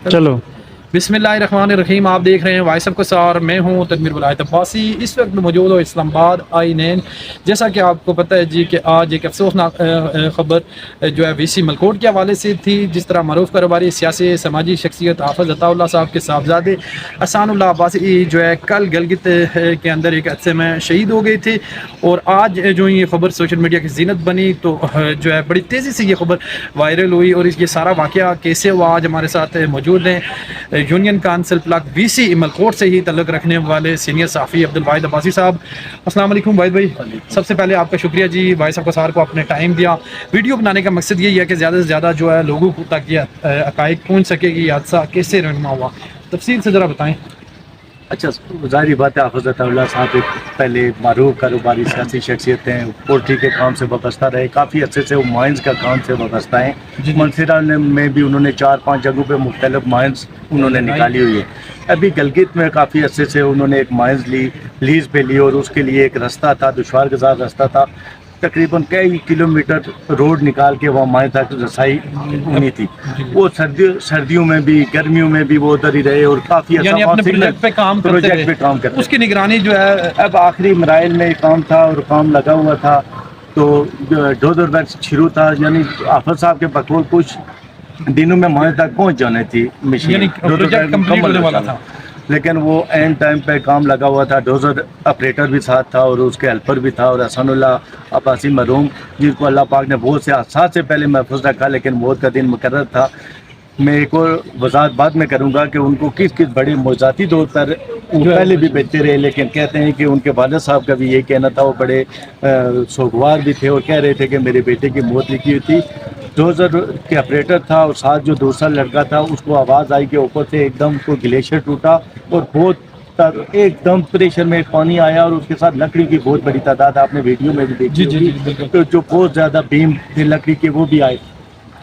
چلو बिस्मिल्लाहिर्रहमानिर्रहीम। आप देख रहे हैं वॉइस ऑफ कसार। मैं हूं तनवीर वलायत अब्बासी। इस वक्त मौजूद हो इस्लामाबाद आई9। जैसा कि आपको पता है जी कि आज एक अफसोसनाक ख़बर जो है वीसी मलकोट के हवाले से थी। जिस तरह मरूफ कारोबारी सियासी समाजी शख्सियत हाफ़िज़ अताउल्लाह साहब के साहबजादे अहसानुल्लाह अब्बासी जो है कल गलगित के अंदर एक हादसे में शहीद हो गए थे। और आज जो ये खबर सोशल मीडिया की जीनत बनी तो जो है बड़ी तेज़ी से ये खबर वायरल हुई। और ये सारा वाक़या कैसे हुआ, आज हमारे साथ मौजूद हैं यूनियन काउंसिल ब्लॉक वीसी इमलकोट से ही तल्लुक़ रखने वाले सीनियर सहाफ़ी अब्दुल वाहिद अब्बासी साहब। अस्सलाम वालेकुम वाहिद भाई। सबसे पहले आपका शुक्रिया जी, वॉइस ऑफ कसार को आपने टाइम दिया। वीडियो बनाने का मकसद यही है कि ज़्यादा से ज़्यादा जो है लोगों तक ये हक़ाइक़ पहुँच सके कि हादसा कैसे रहनुमा हुआ। तफसील से ज़रा बताएँ। अच्छा, ज़ाहिर बात है हाफ़िज़ अताउल्लाह साहब एक पहले मारूफ कारोबारी सियासी शख्सियत हैं। पोल्ट्री के काम से वाबस्ता रहे, काफ़ी अच्छे से वो माइंस का काम से वाबस्ता हैं। मंसूरा में भी उन्होंने 4-5 जगहों पे मुख्तलिफ माइंस उन्होंने निकाली हुई है। अभी गलगित में काफ़ी अच्छे से उन्होंने एक माइंस लीज़ पे ली और उसके लिए एक रास्ता था, दुश्वार गुज़ार रास्ता था। तकरीबन कई किलोमीटर रोड निकाल के वहाँ माए तक रसाई होनी थी। वो सर्दियों में भी गर्मियों में भी वो उधर ही रहे और काफ़ी प्रोजेक्ट पे काम करते उसकी निगरानी जो है। अब आखिरी मराइल में काम था और काम लगा हुआ था तो डोजर बैग शुरू था, यानी हाफिज साहब के बकौल कुछ दिनों में माए तक पहुँच जाने थी मशीन, लेकिन वो एंड टाइम पे काम लगा हुआ था। डोजर ऑपरेटर भी साथ था और उसके हेल्पर भी था और अहसानुल्लाह अब्बासी मरहूम जिनको अल्लाह पाक ने बहुत से हादसा से पहले महफूज रखा, लेकिन मौत का दिन मुकर्रर था। मैं एक और वजाहत बाद में करूँगा कि उनको किस किस बड़े मौजाती दौर पर पहले भी बेचते रहे, लेकिन कहते हैं कि उनके वालिद साहब का भी यही कहना था, वो बड़े सोगवार भी थे और कह रहे थे कि मेरे बेटे की मौत लिखी हुई थी। डोजर के ऑपरेटर था और साथ जो दूसरा लड़का था उसको आवाज़ आई कि ऊपर से एकदम कोई ग्लेशियर टूटा और बहुत एकदम प्रेशर में पानी आया और उसके साथ लकड़ी की बहुत बड़ी तादाद आपने वीडियो में भी देखी होगी। तो जो बहुत ज़्यादा बीम थे लकड़ी के वो भी आए।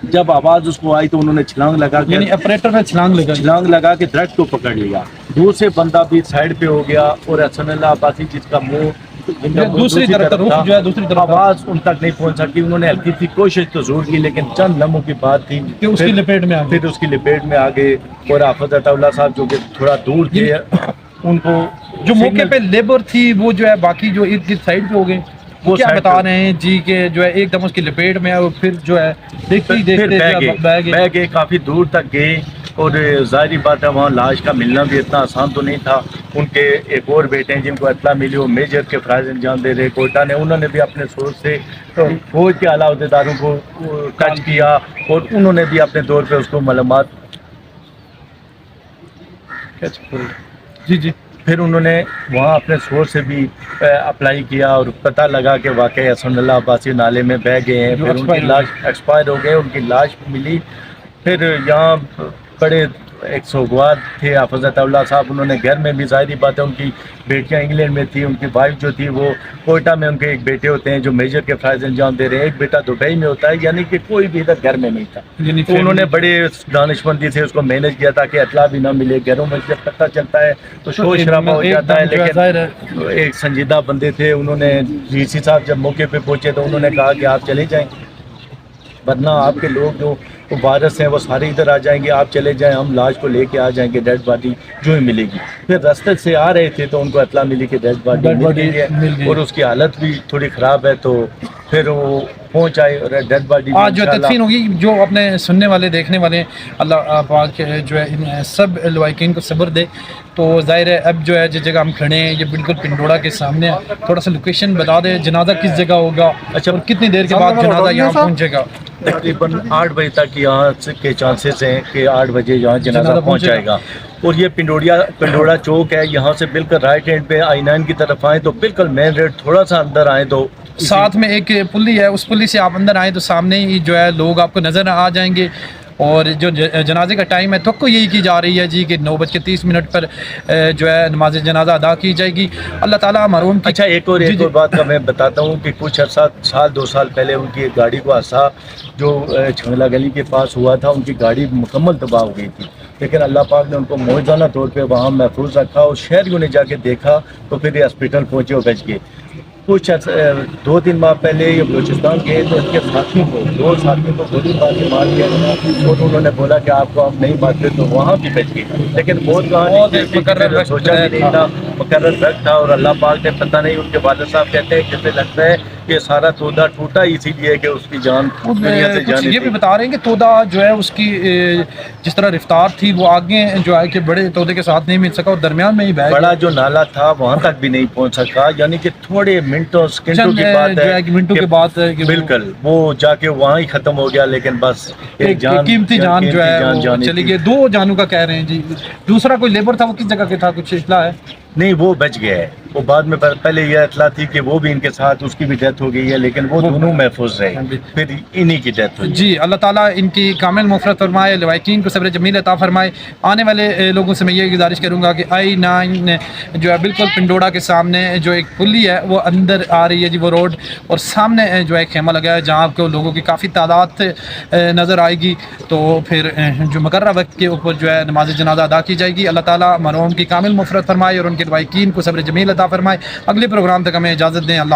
जब आवाज़ उसको आई तो उन्होंने छलांग लगा के ऑपरेटर ने छलांग लगा के दरख्त को पकड़ लिया। दूसरे बंदा भी साइड पे हो गया और अहसानुल्लाह अब्बासी जिसका मुंह दूसरी तरफ आवाज उन तक नहीं पहुंच सकी। उन्होंने हल्की सी कोशिश तो जरूर की, लेकिन चंद लम्हों की बात थी कि उसकी लपेट में आ गए। और हाफिज अताउल्लाह साहब जो कि थोड़ा दूर थे, उनको जो मौके पे लेबर थी वो जो है बाकी जो इर्द गिर्द साइड पे हो गए, वो क्या बता रहे हैं जी कि जो है एकदम उसकी लपेट में और फिर जो है बह गए काफ़ी दूर तक गए। और ज़ाहिर बात है वहाँ लाश का मिलना भी इतना आसान तो नहीं था। उनके एक और बेटे हैं जिनको इत्तला मिली, वो मेजर के फ़राइज़ अंजाम दे रहे कोयटा ने, उन्होंने भी अपने सोच से फौज के आला अहदेदारों को टच किया और उन्होंने भी अपने तौर पर उसको मालूमात जी फिर उन्होंने वहाँ अपने सोर्स से भी अप्लाई किया और पता लगा कि वाकई अहसानुल्लाह अब्बासी नाले में बह गए हैं। फिर उनकी लाश एक्सपायर हो गए, उनकी लाश मिली। फिर यहाँ बड़े एक सोगवार थे हाफिज अताउल्लाह साहब, उन्होंने घर में भी ज़ाहिर बात है उनकी बेटियाँ इंग्लैंड में थी, उनकी वाइफ जो थी वो कोयटा में, उनके एक बेटे होते हैं जो मेजर के फ़राइज़ अंजाम दे रहे हैं, एक बेटा दुबई में होता है, यानी कि कोई भी इधर घर में नहीं था। तो उन्होंने बड़े दानिशमंदी से उसको मैनेज किया ताकि इत्तला भी ना मिले। घरों में जब पता चलता है तो शोर शराबा हो जाता है, लेकिन एक संजीदा बंदे थे। उन्होंने वीसी साहब जब मौके पर पहुँचे तो उन्होंने कहा कि आप चले जाएँ, वरना आपके लोग जो वायरस हैं वो सारे इधर आ जाएंगे, आप चले जाएं, हम लाश को लेके आ जाएंगे, डेड बॉडी जो ही मिलेगी। फिर रास्ते से आ रहे थे तो उनको इत्तला मिली कि डेड बॉडी मिल गई और उसकी हालत भी थोड़ी ख़राब है। तो फिर वो पहुँच आए और डेड बॉडी आज जो तदफीन होगी, जो अपने सुनने वाले देखने वाले अल्लाह पाक जो है इन सब लवाकिन को सब्र दे। तो ज़ाहिर है अब जो है जिस जगह हम खड़े हैं ये बिल्कुल पिंडोड़ा के सामने, थोड़ा सा लोकेशन बता दें, जनाजा किस जगह होगा, अच्छा, और कितनी देर के बाद जनाजा यहाँ पहुँचेगा। तकरीबन 8 बजे तक यहाँ के चांसेस हैं कि 8 बजे यहाँ जनाजा पहुँच जाएगा। और ये पिंडोड़ा चौक है, यहाँ से बिल्कुल राइट हैंड पे I9 की तरफ आए तो बिल्कुल मेन रोड, थोड़ा सा अंदर आए तो साथ में एक पुली है, उस पुली से आप अंदर आए तो सामने ही जो है लोग आपको नज़र आ जाएंगे। और जो जनाजे का टाइम है तो को यही की जा रही है जी कि 9:30 पर जो है नमाज जनाजा अदा की जाएगी। अल्लाह ताला मरहूम की। अच्छा, एक और बात का मैं बताता हूँ कि कुछ साल 2 साल पहले उनकी एक गाड़ी को हादसा जो छंगला गली के पास हुआ था, उनकी गाड़ी मुकम्मल तबाह हो गई थी, लेकिन अल्लाह पाक ने उनको मौजूदा तौर पर वहाँ महफूज रखा और शहरियों ने जाके देखा तो फिर ये हॉस्पिटल पहुँचे और बच गए। کچھ 2-3 ماہ پہلے یہ بلوچستان گئے تو ان کے ساتھیوں کو 2 ساتھیوں کو گولی مار دیا اور انہوں نے بولا کہ آپ کو ہم نہیں مارتے تو وہاں بھی بچ گئے. لیکن بہت کہانی سوچا بھی نہیں تھا, مقرر وقت تھا, اور اللہ پاک نے پتہ نہیں ان کے والد صاحب کہتے ہیں جیسے لگتا ہے کہ سارا تودا ٹوٹا اسی لیے کہ اس کی جان دنیا سے کچھ جانے یہ تھی. بھی بتا رہے ہیں کہ تودا جو ہے اس کی جس طرح رفتار تھی وہ آگے جو ہے کہ بڑے تودے کے ساتھ نہیں مل سکا اور درمیان میں ہی بہ بڑا گیا. جو نالا تھا وہاں تک بھی نہیں پہنچ سکا, یعنی کہ تھوڑے منٹوں سیکنڈوں چند کی بات جو ہے کہ منٹوں کہ کے بعد ہے کہ وہ بالکل وہ جا کے وہاں ہی ختم ہو گیا. لیکن بس ایک قیمتی جان جو ہے وہ جانی چلی تھی. گئی. 2 جانوں کا کہہ رہے ہیں جی. دوسرا کوئی لیبر تھا وہ کس جگہ کے تھا, کچھ اطلاع ہے؟ نہیں وہ بچ گیا ہے. وہ بعد میں پہلے یہ اطلاع تھی کہ وہ بھی ان کے ساتھ اس کی بھی ڈیتھ ہو گئی ہے, لیکن وہ دونوں محفوظ رہے, پھر انہی کی ڈیتھ ہوئی. جی اللہ تعالیٰ ان کی کامل مغفرت فرمائے, لوائقین کو صبر جمیل عطا فرمائے. آنے والے لوگوں سے میں یہ گزارش کروں گا کہ I-9 جو ہے بالکل پنڈوڑا کے سامنے جو ایک پلی ہے وہ اندر آ رہی ہے جی, وہ روڈ, اور سامنے جو ہے خیمہ لگا ہے جہاں آپ کو لوگوں کی کافی تعداد نظر آئے گی. تو پھر جو مقررہ وقت کے اوپر جو ہے نماز جنازہ ادا کی جائے گی. اللہ تعالیٰ مرحوم کی کامل مغفرت فرمائے اور ان کے لوائقین کو صبر جمیل عطا فرمائے. اگلے پروگرام تک ہمیں اجازت دیں. اللہ